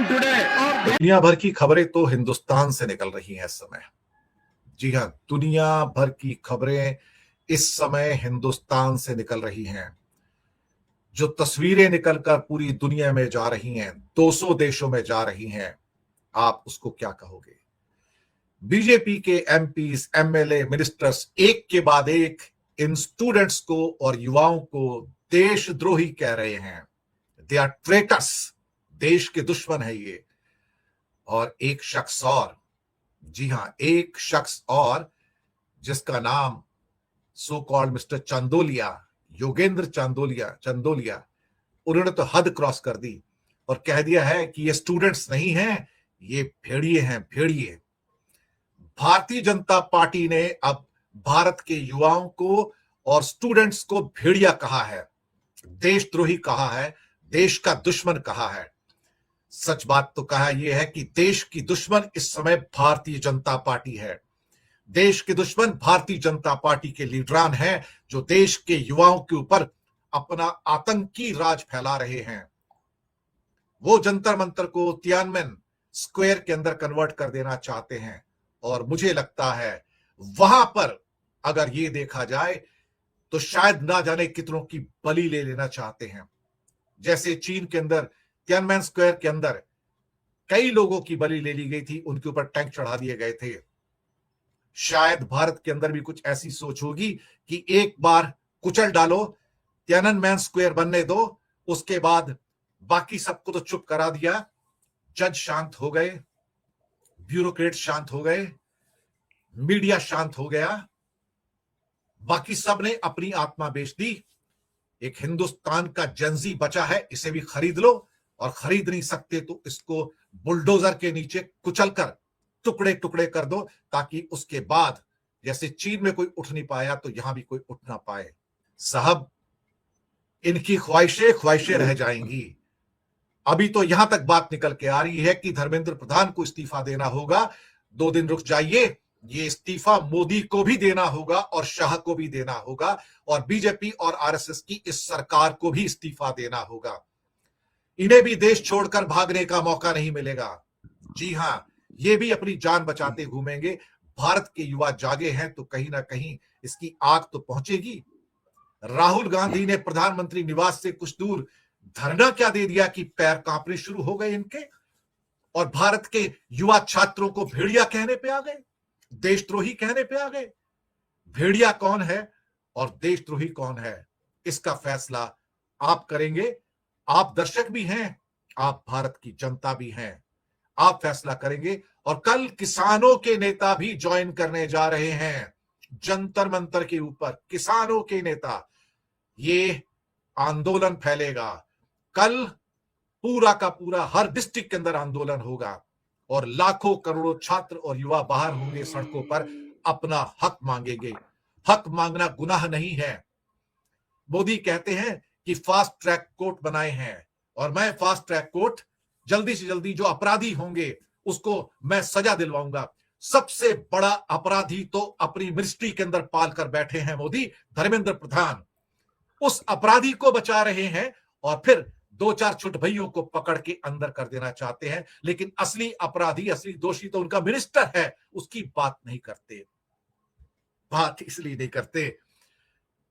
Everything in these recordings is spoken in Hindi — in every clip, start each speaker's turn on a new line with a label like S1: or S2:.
S1: दुनिया भर की खबरें तो हिंदुस्तान से निकल रही हैं इस समय। जी हां, दुनिया भर की खबरें इस समय हिंदुस्तान से निकल रही हैं। जो तस्वीरें निकलकर पूरी दुनिया में जा रही हैं, 200 देशों में जा रही हैं, आप उसको क्या कहोगे? बीजेपी के एमपीज, एमएलए, मिनिस्टर्स एक के बाद एक इन स्टूडेंट्स को और युवाओं को देशद्रोही कह रहे हैं। दे आर ट्रेटर्स, देश के दुश्मन है ये। और एक शख्स और, जी हां, एक शख्स और जिसका नाम so called mister Chandolia, Yogendra Chandolia, उन्होंने तो हद क्रॉस कर दी और कह दिया है कि ये स्टूडेंट्स नहीं हैं, ये भेड़िए हैं, भेड़िए। भारतीय जनता पार्टी ने अब भारत के युवाओं को और स्टूडेंट्स को भेड़िया कहा है, देशद्रोही कहा है, देश का दुश्मन कहा है। सच बात तो कहा यह है कि देश की दुश्मन इस समय भारतीय जनता पार्टी है। देश के दुश्मन भारतीय जनता पार्टी के लीडरान हैं, जो देश के युवाओं के ऊपर अपना आतंकी राज फैला रहे हैं। वो जंतर मंतर को तियानमेन स्क्वायर के अंदर कन्वर्ट कर देना चाहते हैं और मुझे लगता है वहां पर अगर ये देखा जाए तो शायद ना जाने कितनों की बलि ले लेना चाहते हैं। जैसे चीन के अंदर तियानमेन स्क्वायर के अंदर कई लोगों की बलि ले ली गई थी, उनके ऊपर टैंक चढ़ा दिए गए थे। शायद भारत के अंदर भी कुछ ऐसी सोच होगी कि एक बार कुचल डालो, तियानमेन स्क्वायर बनने दो, उसके बाद बाकी सबको तो चुप करा दिया, जज शांत हो गए, ब्यूरोक्रेट शांत हो गए, मीडिया शांत हो गया, बाकी सब ने अपनी आत्मा बेच दी। एक हिंदुस्तान का जेंजी बचा है, इसे भी खरीद लो, और खरीद नहीं सकते तो इसको बुलडोजर के नीचे कुचलकर टुकड़े टुकड़े कर दो, ताकि उसके बाद जैसे चीन में कोई उठ नहीं पाया तो यहां भी कोई उठ ना पाए। साहब, इनकी ख्वाहिशें रह जाएंगी। अभी तो यहां तक बात निकल के आ रही है कि धर्मेंद्र प्रधान को इस्तीफा देना होगा। 2 दिन रुक जाइए, ये इस्तीफा मोदी को भी देना होगा और शाह को भी देना होगा, और बीजेपी और आरएसएस की इस सरकार को भी इस्तीफा देना होगा। इन्हें भी देश छोड़कर भागने का मौका नहीं मिलेगा। जी हां, ये भी अपनी जान बचाते घूमेंगे। भारत के युवा जागे हैं तो कहीं ना कहीं इसकी आग तो पहुंचेगी। राहुल गांधी ने प्रधानमंत्री निवास से कुछ दूर धरना क्या दे दिया कि पैर कांपने शुरू हो गए इनके, और भारत के युवा छात्रों को भेड़िया कहने पे आ गए, देशद्रोही कहने पे आ गए। भेड़िया कौन है और देशद्रोही कौन है, इसका फैसला आप करेंगे। आप दर्शक भी हैं, आप भारत की जनता भी हैं, आप फैसला करेंगे। और कल किसानों के नेता भी ज्वाइन करने जा रहे हैं जंतर मंतर के ऊपर। किसानों के नेता, ये आंदोलन फैलेगा कल, पूरा का पूरा हर डिस्ट्रिक्ट के अंदर आंदोलन होगा और लाखों करोड़ों छात्र और युवा बाहर होंगे सड़कों पर, अपना हक मांगेंगे। हक मांगना गुनाह नहीं है। मोदी कहते हैं कि फास्ट ट्रैक कोर्ट बनाए हैं, और मैं फास्ट ट्रैक कोर्ट जल्दी से जल्दी जो अपराधी होंगे उसको मैं सजा दिलवाऊंगा। सबसे बड़ा अपराधी तो अपनी मिनिस्ट्री के अंदर पाल कर बैठे हैं मोदी, धर्मेंद्र प्रधान। उस अपराधी को बचा रहे हैं और फिर 2-4 छुट भइयों को पकड़ के अंदर कर देना चाहते हैं, लेकिन असली अपराधी, असली दोषी तो उनका मिनिस्टर है, उसकी बात नहीं करते। बात इसलिए नहीं करते,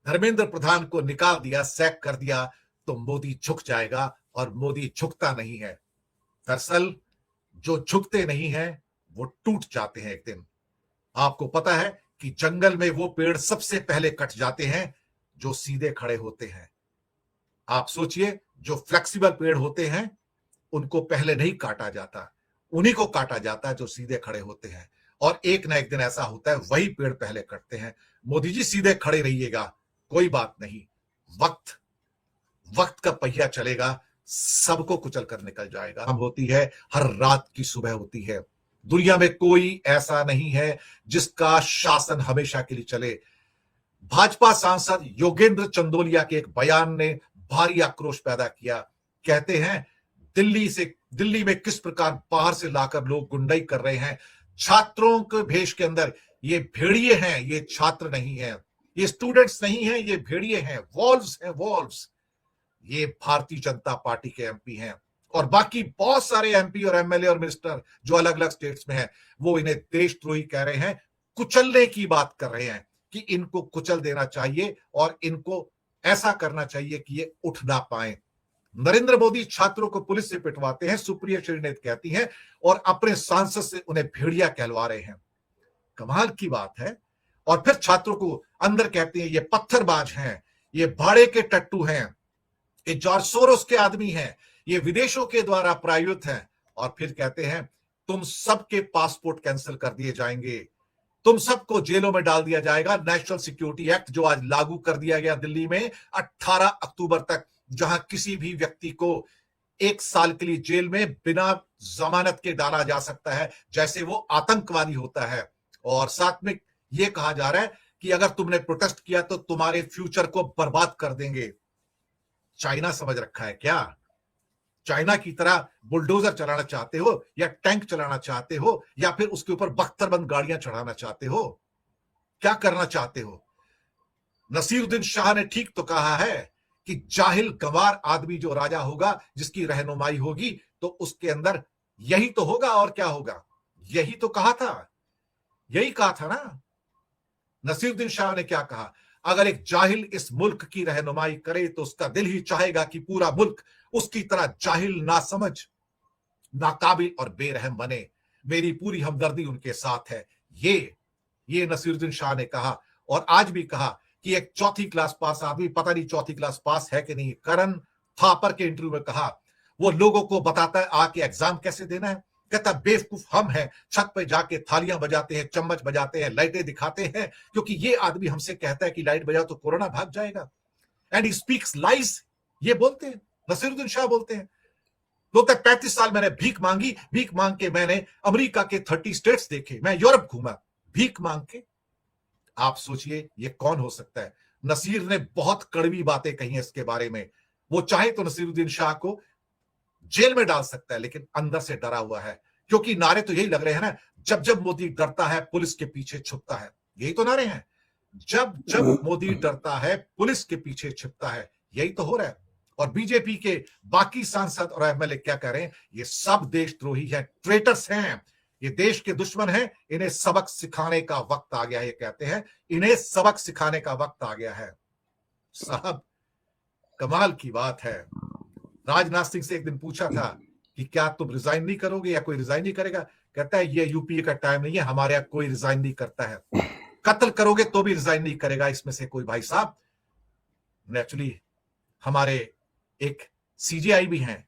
S1: धर्मेंद्र प्रधान को निकाल दिया, सैक कर दिया तो मोदी झुक जाएगा, और मोदी झुकता नहीं है। दरअसल जो झुकते नहीं है वो टूट जाते हैं एक दिन। आपको पता है कि जंगल में वो पेड़ सबसे पहले कट जाते हैं जो सीधे खड़े होते हैं। आप सोचिए, जो फ्लेक्सिबल पेड़ होते हैं उनको पहले नहीं काटा जाता, उन्हीं को काटा जाता है जो सीधे खड़े होते हैं। और एक ना एक दिन ऐसा होता है वही पेड़ पहले कटते हैं। मोदी जी सीधे खड़े रहिएगा, कोई बात नहीं, वक्त का पहिया चलेगा, सबको कुचल कर निकल जाएगा। हम होती है, हर रात की सुबह होती है। दुनिया में कोई ऐसा नहीं है जिसका शासन हमेशा के लिए चले। भाजपा सांसद योगेंद्र चंदोलिया के एक बयान ने भारी आक्रोश पैदा किया। कहते हैं दिल्ली में किस प्रकार बाहर से लाकर लोग गुंडाई कर रहे हैं, छात्रों के भेष के अंदर। ये भेड़िए हैं, ये छात्र नहीं है, ये स्टूडेंट्स नहीं है, ये भेड़िए हैं, वॉल्व्स हैं, वॉल्व्स। ये भारतीय जनता पार्टी के एमपी हैं। और बाकी बहुत सारे एमपी और एमएलए और मिनिस्टर जो अलग अलग स्टेट्स में हैं, वो इन्हें देशद्रोही कह रहे हैं, कुचलने की बात कर रहे हैं कि इनको कुचल देना चाहिए और इनको ऐसा करना चाहिए कि ये उठ ना पाए। नरेंद्र मोदी छात्रों को पुलिस से पिटवाते हैं, सुप्रिया श्रीनेत कहती हैं, और अपने सांसद से उन्हें भेड़िया कहलवा रहे हैं। कमाल की बात है। और फिर छात्रों को अंदर कहते हैं ये पत्थरबाज हैं, ये भाड़े के टट्टू हैं, ये जॉर्ज सोरोस के आदमी हैं, ये विदेशों के द्वारा प्रायोजित हैं। और फिर कहते हैं तुम सबके पासपोर्ट कैंसिल कर दिए जाएंगे, तुम सबको जेलों में डाल दिया जाएगा। नेशनल सिक्योरिटी एक्ट जो आज लागू कर दिया गया दिल्ली में 18 अक्टूबर तक, जहां किसी भी व्यक्ति को 1 साल के लिए जेल में बिना जमानत के डाला जा सकता है, जैसे वो आतंकवादी होता है। और साथ में यह कहा जा रहा है कि अगर तुमने प्रोटेस्ट किया तो तुम्हारे फ्यूचर को बर्बाद कर देंगे। चाइना समझ रखा है क्या? चाइना की तरह बुलडोजर चलाना चाहते हो, या टैंक चलाना चाहते हो, या फिर उसके ऊपर बख्तरबंद गाड़ियां चढ़ाना चाहते हो? क्या करना चाहते हो? नसीरुद्दीन शाह ने ठीक तो कहा है कि जाहिल गंवार आदमी जो राजा होगा, जिसकी रहनुमाई होगी, तो उसके अंदर यही तो होगा और क्या होगा। यही तो कहा था, यही कहा था ना। नसीरुद्दीन शाह ने क्या कहा? अगर एक जाहिल इस मुल्क की रहनुमाई करे तो उसका दिल ही चाहेगा कि पूरा मुल्क उसकी तरह जाहिल, नासमझ, नाकाबिल और बेरहम बने। मेरी पूरी हमदर्दी उनके साथ है। ये नसीरुद्दीन शाह ने कहा। और आज भी कहा कि एक 4th क्लास पास आदमी, पता नहीं 4th क्लास पास है कि नहीं, करण थापर के इंटरव्यू में कहा, वो लोगों को बताता है आके एग्जाम कैसे देना है। कहता बेवकूफ हम हैं, छत पे जाके थालियां बजाते हैं, चम्मच बजाते हैं, लाइटें दिखाते हैं, क्योंकि ये आदमी हमसे कहता है कि लाइट बजाओ तो कोरोना भाग जाएगा। And he speaks lies. ये बोलते हैं, नसीरुद्दीन शाह बोलते हैं। बोलता है 35 साल मैंने भीख मांगी, भीख मांग के मैंने अमेरिका के 30 स्टेट्स देखे, मैं यूरोप घूमा भीख मांग के। आप सोचिए ये कौन हो सकता है? नसीर ने बहुत कड़वी बातें कही हैं इसके बारे में। वो चाहे तो नसीरुद्दीन शाह को जेल में डाल सकता है, लेकिन अंदर से डरा हुआ है, क्योंकि नारे तो यही लग रहे हैं ना, जब जब मोदी डरता है पुलिस के पीछे छुपता है। यही तो नारे हैं, जब जब मोदी डरता है पुलिस के पीछे छिपता है। यही तो हो रहा है। और बीजेपी के बाकी सांसद और एमएलए क्या कह रहे हैं? ये सब देशद्रोही हैं, ट्रेटर्स हैं, ये देश के दुश्मन हैं, इन्हें सबक सिखाने का वक्त आ गया है। ये कहते हैं इन्हें सबक सिखाने का वक्त आ गया है। साहब कमाल की बात है। राजनाथ सिंह से एक दिन पूछा था कि क्या तुम रिजाइन नहीं करोगे या कोई रिजाइन नहीं करेगा? कहता है ये यूपीए का टाइम नहीं है, हमारे यहां कोई रिजाइन नहीं करता है। कत्ल करोगे तो भी रिजाइन नहीं करेगा इसमें से कोई भाई साहब। नेचुरली हमारे एक सीजेआई भी हैं,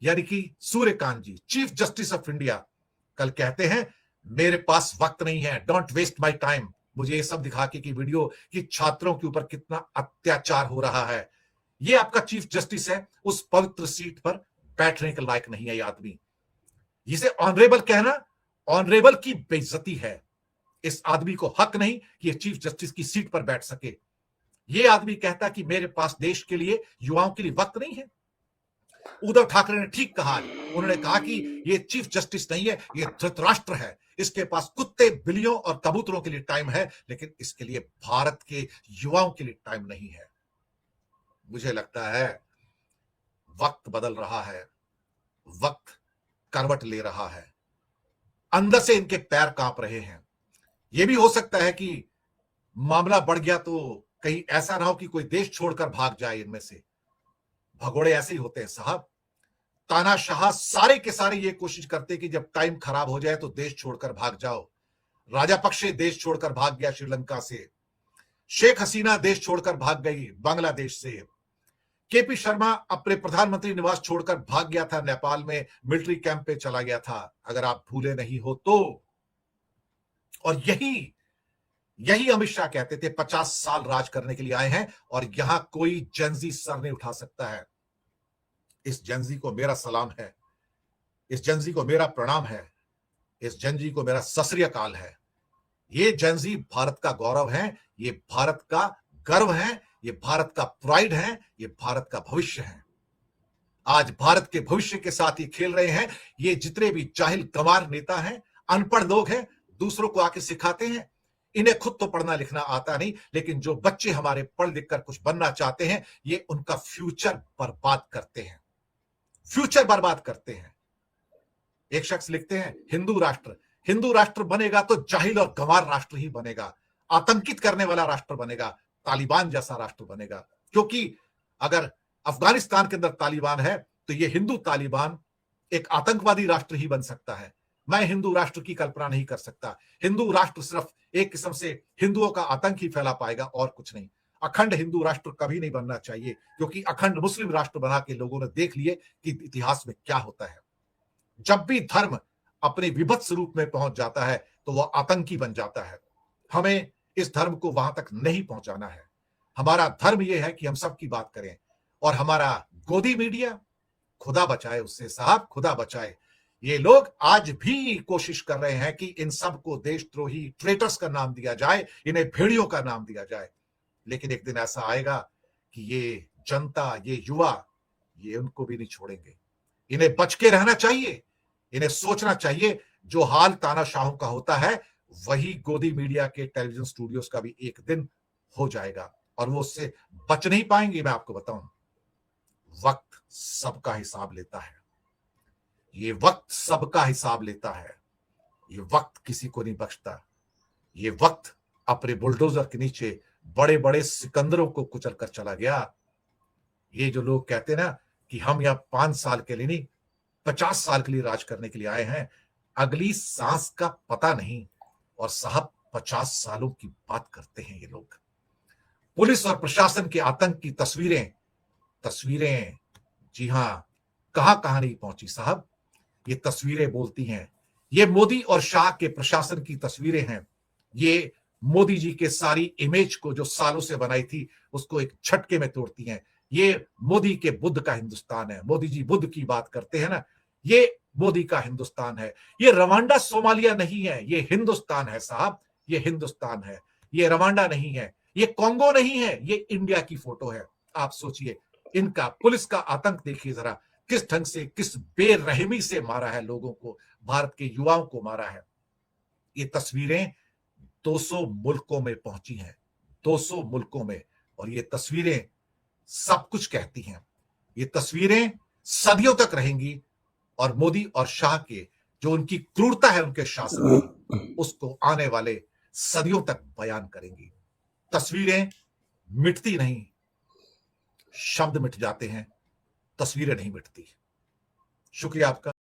S1: यानी कि सूर्यकांत जी, चीफ जस्टिस ऑफ इंडिया, कल कहते हैं मेरे पास वक्त नहीं है, डोंट वेस्ट माय टाइम। मुझे ये सब दिखा के की वीडियो कि छात्रों के ऊपर कितना अत्याचार हो रहा है। ये आपका चीफ जस्टिस है, उस पवित्र सीट पर बैठने के लायक नहीं है ये आदमी। इसे ऑनरेबल कहना ऑनरेबल की बेइज्जती है। इस आदमी को हक नहीं कि ये चीफ जस्टिस की सीट पर बैठ सके। ये आदमी कहता कि मेरे पास देश के लिए, युवाओं के लिए वक्त नहीं है। उद्धव ठाकरे ने ठीक कहा, उन्होंने कहा कि ये चीफ जस्टिस नहीं है, ये धृतराष्ट्र है, इसके पास कुत्ते, बिल्लियों और कबूतरों के लिए टाइम है, लेकिन इसके लिए भारत के युवाओं के लिए टाइम नहीं है। मुझे लगता है वक्त बदल रहा है, वक्त करवट ले रहा है, अंदर से इनके पैर कांप रहे हैं। यह भी हो सकता है कि मामला बढ़ गया तो कहीं ऐसा ना हो कि कोई देश छोड़कर भाग जाए इनमें से। भगोड़े ऐसे ही होते हैं साहब। तानाशाह सारे के सारे ये कोशिश करते कि जब टाइम खराब हो जाए तो देश छोड़कर भाग जाओ। राजापक्षे देश छोड़कर भाग गया श्रीलंका से, शेख हसीना देश छोड़कर भाग गई बांग्लादेश से, केपी शर्मा अपने प्रधानमंत्री निवास छोड़कर भाग गया था नेपाल में, मिलिट्री कैंप पे चला गया था, अगर आप भूले नहीं हो तो। और यही अमित शाह कहते थे 50 साल राज करने के लिए आए हैं और यहां कोई जेंजी सर नहीं उठा सकता है। इस जेंजी को मेरा सलाम है, इस जेंजी को मेरा प्रणाम है, इस जेंजी को मेरा सत श्री अकाल है। ये जेंजी भारत का गौरव है, ये भारत का गर्व है, ये भारत का प्राइड है, ये भारत का भविष्य है। आज भारत के भविष्य के साथ ये खेल रहे हैं। ये जितने भी जाहिल गंवार नेता हैं, अनपढ़ लोग हैं, दूसरों को आके सिखाते हैं। इन्हें खुद तो पढ़ना लिखना आता नहीं, लेकिन जो बच्चे हमारे पढ़ लिख कर कुछ बनना चाहते हैं, ये उनका फ्यूचर बर्बाद करते हैं। फ्यूचर बर्बाद करते हैं। एक शख्स लिखते हैं हिंदू राष्ट्र बनेगा तो जाहिल और गंवार राष्ट्र ही बनेगा, आतंकित करने वाला राष्ट्र बनेगा, तालिबान जैसा राष्ट्र बनेगा। क्योंकि अगर अफगानिस्तान के अंदर तालिबान है तो यह हिंदू तालिबान एक आतंकवादी राष्ट्र ही बन सकता है। मैं हिंदू राष्ट्र की कल्पना नहीं कर सकता। हिंदू राष्ट्र सिर्फ एक किस्म से हिंदुओं का आतंक ही फैला पाएगा और कुछ नहीं। अखंड हिंदू राष्ट्र कभी नहीं बनना चाहिए, क्योंकि अखंड मुस्लिम राष्ट्र बना के लोगों ने देख लिए कि इतिहास में क्या होता है। जब भी धर्म अपने विभत्स रूप में पहुंच जाता है तो वह आतंकी बन जाता है। हमें इस धर्म को वहां तक नहीं पहुंचाना है। हमारा धर्म यह है कि हम सबकी बात करें। और हमारा गोदी मीडिया, खुदा बचाए उससे साहब, खुदा बचाए। ये लोग आज भी कोशिश कर रहे हैं कि इन सबको देशद्रोही ट्रेटर्स का नाम दिया जाए, इन्हें भेड़ियों का नाम दिया जाए। लेकिन एक दिन ऐसा आएगा कि ये जनता, ये युवा, ये उनको भी नहीं छोड़ेंगे। इन्हें बच के रहना चाहिए। इन्हें सोचना चाहिए जो हाल तानाशाहों का होता है वही गोदी मीडिया के टेलीविजन स्टूडियोज का भी एक दिन हो जाएगा, और वो उससे बच नहीं पाएंगे। मैं आपको बताऊं, वक्त सबका हिसाब लेता है। ये वक्त सबका हिसाब लेता है। ये वक्त किसी को नहीं बख्शता। ये वक्त अपने बुलडोजर के नीचे बड़े बड़े सिकंदरों को कुचल कर चला गया। ये जो लोग कहते हैं ना कि हम यहाँ 5 साल के लिए नहीं 50 साल के लिए राज करने के लिए आए हैं, अगली सांस का पता नहीं। और साहब 50 सालों की बात करते हैं ये लोग। पुलिस और प्रशासन के आतंक की तस्वीरें जी हां, कहां कहां नहीं पहुंची साहब। ये तस्वीरें बोलती हैं। ये मोदी और शाह के प्रशासन की तस्वीरें हैं। ये मोदी जी के सारी इमेज को जो सालों से बनाई थी उसको एक झटके में तोड़ती हैं। ये मोदी के बुद्ध का हिंदुस्तान है। मोदी जी बुद्ध की बात करते हैं ना, ये मोदी का हिंदुस्तान है। ये रवांडा सोमालिया नहीं है, ये हिंदुस्तान है साहब। ये हिंदुस्तान है, ये रवांडा नहीं है, ये कॉन्गो नहीं है, ये इंडिया की फोटो है। आप सोचिए, इनका पुलिस का आतंक देखिए जरा, किस ढंग से, किस बेरहमी से मारा है लोगों को, भारत के युवाओं को मारा है। ये तस्वीरें 200 मुल्कों में पहुंची हैं, 200 मुल्कों में। और ये तस्वीरें सब कुछ कहती हैं। ये तस्वीरें सदियों तक रहेंगी और मोदी और शाह के जो उनकी क्रूरता है उनके शासन की, उसको आने वाले सदियों तक बयान करेंगी। तस्वीरें मिटती नहीं, शब्द मिट जाते हैं, तस्वीरें नहीं मिटती। शुक्रिया आपका।